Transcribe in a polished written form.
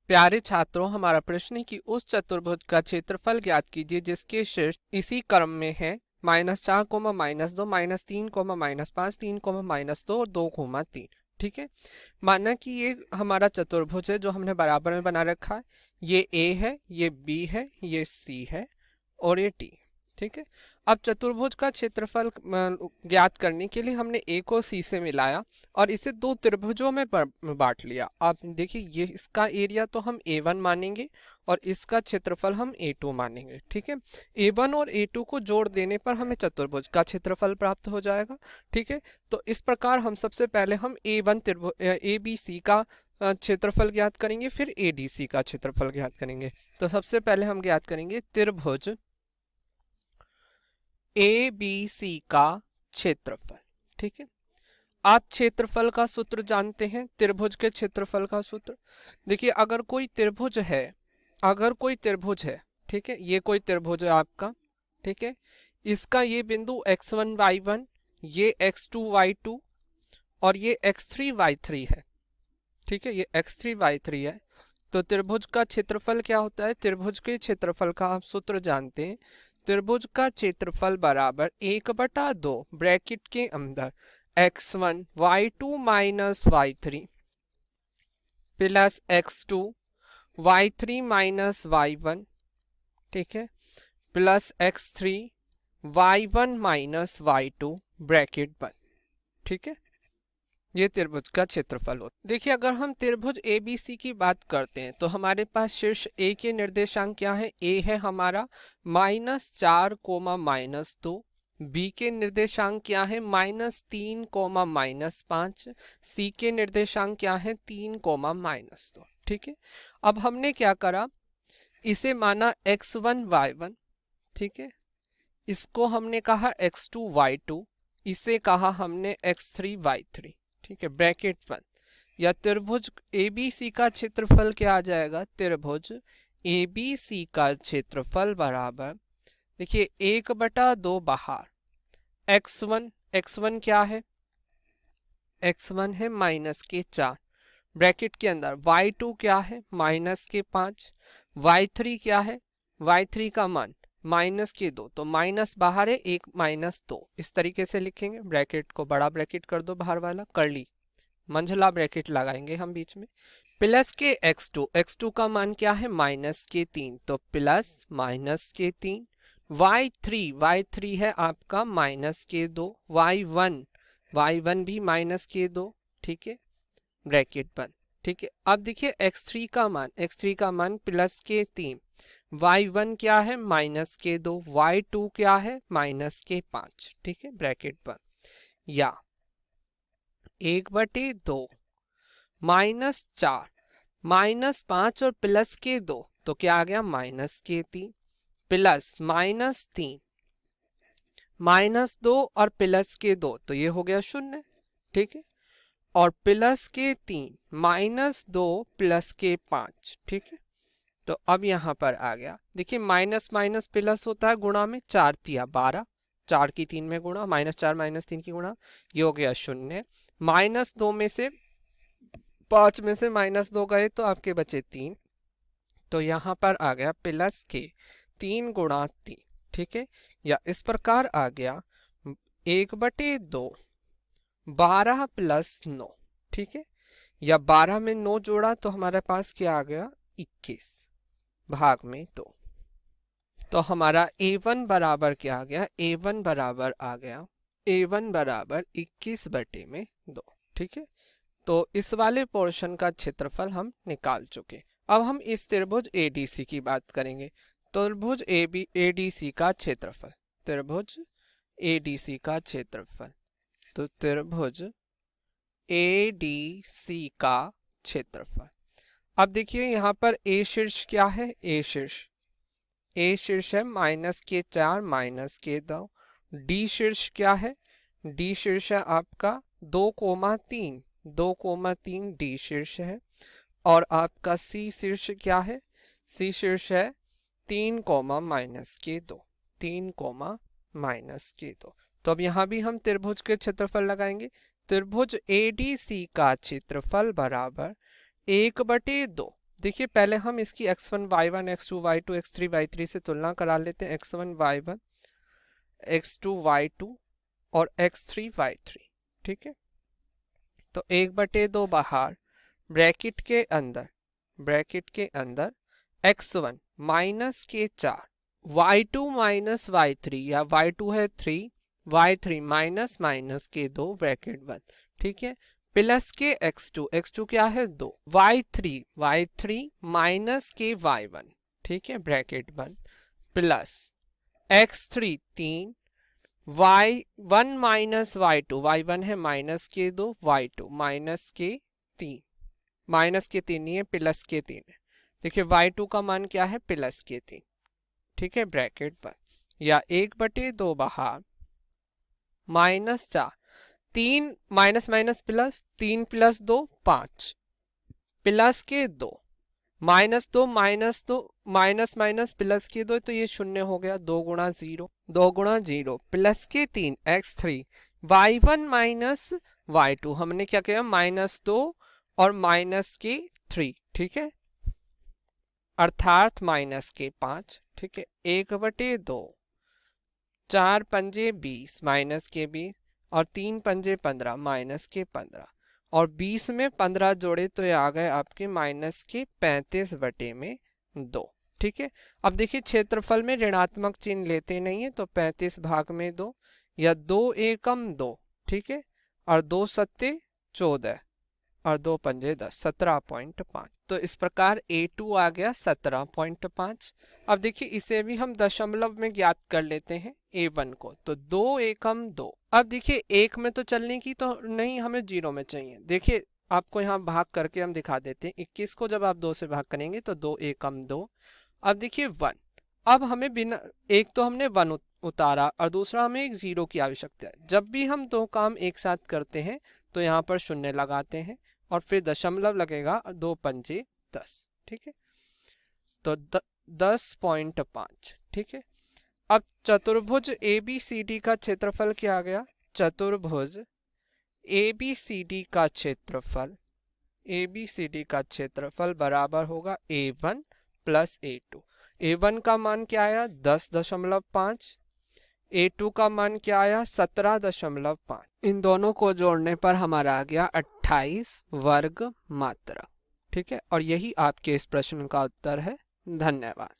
प्यारे छात्रों, हमारा प्रश्न है कि उस चतुर्भुज का क्षेत्रफल ज्ञात कीजिए जिसके शीर्ष इसी क्रम में है -4, -2, -3, -5, 3, -2 और 2, 3। ठीक है। माना कि ये हमारा चतुर्भुज है जो हमने बराबर में बना रखा है। ये ए है, ये बी है, ये सी है और ये टी। ठीक है। अब चतुर्भुज का क्षेत्रफल ज्ञात करने के लिए हमने ए को सी से मिलाया और इसे दो त्रिभुजों में बांट लिया। आप देखिए, ये इसका एरिया तो हम A1 मानेंगे और इसका क्षेत्रफल हम A2 मानेंगे। ठीक है। A1 और A2 को जोड़ देने पर हमें चतुर्भुज का क्षेत्रफल प्राप्त हो जाएगा। ठीक है। तो इस प्रकार हम सबसे पहले हम A1 त्रिभुज ABC का क्षेत्रफल ज्ञात करेंगे, फिर ADC का क्षेत्रफल ज्ञात करेंगे। तो सबसे पहले हम ज्ञात करेंगे त्रिभुज ABC का क्षेत्रफल। ठीक है। आप क्षेत्रफल का सूत्र जानते हैं, त्रिभुज के क्षेत्रफल का सूत्र। देखिए, अगर कोई त्रिभुज है, ठीक है, ये कोई त्रिभुज है आपका। ठीक है। इसका ये बिंदु x1 y1, ये x2 y2 और ये x3 y3 है। ठीक है, ये x3 y3 है। तो त्रिभुज का क्षेत्रफल क्या होता है? त्रिभुज के क्षेत्रफल का आप सूत्र जानते हैं। त्रिभुज का क्षेत्रफल बराबर 1/2 ब्रैकेट के अंदर x1 y2 minus y3 plus x2 y3 minus y1, ठीक है, plus x3 y1 minus y2 bracket बंद। ठीक है। ये त्रिभुज का क्षेत्रफल होता है। देखिए, अगर हम त्रिभुज ABC की बात करते हैं तो हमारे पास शीर्ष A के निर्देशांक क्या है? A है हमारा -4, -2। B के निर्देशांक क्या है? -3, -5। C के निर्देशांक क्या है? 3, -2। ठीक है। अब हमने क्या करा, इसे माना x1 y1, ठीक है, इसको हमने कहा x2 y2, इसे कहा हमने x3 y3। ठीक है, ब्रैकेट बंद। या त्रिभुज ABC का क्षेत्रफल क्या आ जाएगा? त्रिभुज ABC का क्षेत्रफल बराबर, देखिए, 1/2 बाहर x1 क्या है? x1 है -4 ब्रैकेट के अंदर। y2 क्या है? -5। y3 क्या है? y3 का मान -2, तो माइनस बाहर है, 1 -2, इस तरीके से लिखेंगे। ब्रैकेट को बड़ा ब्रैकेट कर दो, बाहर वाला कर ली, मंझला ब्रैकेट लगाएंगे हम बीच में। प्लस के x2 का मान क्या है? -3, तो प्लस -3। y3 है आपका -2। y1 भी -2। ठीक है, ब्रैकेट बंद। ठीक है। अब देखिए, x3 का मान +3। y1 क्या है? -2। y2 क्या है? -5। ठीक है, ब्रैकेट बंद। या 1/2 -4 -5 और +2, तो क्या आ गया? -3 प्लस -3 -2 और +2, तो ये हो गया 0। ठीक है। और +3 -2 +5। ठीक है। तो अब यहाँ पर आ गया, देखिए, माइनस माइनस प्लस होता है गुणा में, 4 तिया 12, 4 की 3 में गुणा, -4 -3 की गुणा, ये हो गया 0। -2 में से 5 में से -2 गए तो आपके बचे 3, तो यहाँ पर आ गया +3 गुणा 3। ठीक है। या इस प्रकार आ गया 1/2 12 + 9। ठीक है। या 12 में 9 जोड़ा तो हमारे पास क्या आ गया? 21 भाग में 2। तो हमारा A1 बराबर क्या आ गया? A1 बराबर आ गया, A1 बराबर 21/2। ठीक है। तो इस वाले पोर्शन का क्षेत्रफल हम निकाल चुके। अब हम इस त्रिभुज ADC की बात करेंगे। त्रिभुज ADC का क्षेत्रफल, त्रिभुज ADC का क्षेत्रफल, तो त्रिभुज ADC का क्षेत्रफल। अब देखिए, यहाँ पर A शीर्ष क्या है? A शीर्ष है -4 -2। D शीर्ष क्या है? D शीर्ष है आपका 2,3 D शीर्ष है। और आपका C शीर्ष क्या है? C शीर्ष है 3, -2, 3, -2। तो अब यहाँ भी हम त्रिभुज के क्षेत्रफल लगाएंगे। त्रिभुज ADC का क्षेत्रफल बराबर 1/2 देखिए पहले हम इसकी x1 y1 x2 y2 x3 y3 से तुलना करा लेते हैं। x1 y1 x2 y2 और x3 y3, ठीक है। तो 1/2 बाहर, ब्रैकेट के अंदर x1 माइनस के 4 y2 माइनस y3 या y2 है 3 y3 माइनस माइनस के 2 ब्रैकेट बंद, ठीक है, प्लस के x2 क्या है 2 y3 माइनस के y1, ठीक है, ब्रैकेट बंद, plus x3 3 y1 minus y2 y1 है माइनस के 2 y2 माइनस के 3 नहीं है प्लस के 3 है। देखिए y2 का मान क्या है प्लस के 3, ठीक है, ब्रैकेट पर, या 1/2 बाहर minus 4 3 minus minus plus 3 plus 2 5 plus के 2 माइनस 2 माइनस माइनस प्लस के 2 तो ये शून्य हो गया, 2 गुणा 0 प्लस के 3 x3 y1 माइनस y2 हमने क्या किया -2 और माइनस के 3, ठीक है, अर्थात माइनस के 5, ठीक है, 1/2 4 पंजे 20 माइनस के 20 और 3 पंजे 15 माइनस के 15 और 20 में 15 जोड़े तो ये आ गए आपके माइनस के 35/2, ठीक है। अब देखिए क्षेत्रफल में ऋणात्मक चिन्ह लेते नहीं है तो 35 भाग में 2 या 2 एकम 2, ठीक है, और 2 सत्ते 14 और 2 पंजे 10 17.5। तो इस प्रकार A2 आ गया 17.5। अब देखिए इसे भी हम दशमलव में ज्ञात कर लेते हैं A1 को, तो 2 एकम 2। अब देखिए 1 में तो चलने की तो नहीं, हमें 0 में चाहिए। देखिए आपको यहाँ भाग करके हम दिखा देते हैं, 21 को जब आप 2 से भाग करेंगे तो 2 एकम 2। अब देखिए 1, अब हमें बिना, एक तो हमने 1 उतारा और दूसरा हमें एक 0 की आवश्यकता है। जब भी हम 2 काम एक साथ करते हैं तो यहाँ पर शून्य लगाते हैं और फिर दशमलव लगेगा, 2 पंजे 10, ठीक है, तो 10.5, ठीक है। अब चतुर्भुज ABCD का क्षेत्रफल क्या आ गया, चतुर्भुज ABCD का क्षेत्रफल बराबर होगा A1 प्लस A2। A1 का मान क्या आया 10.5, A2 का मान क्या आया 17.5। इन दोनों को जोड़ने पर हमारा आ गया 28 वर्ग मात्रक, ठीक है, और यही आपके इस प्रश्न का उत्तर है। धन्यवाद।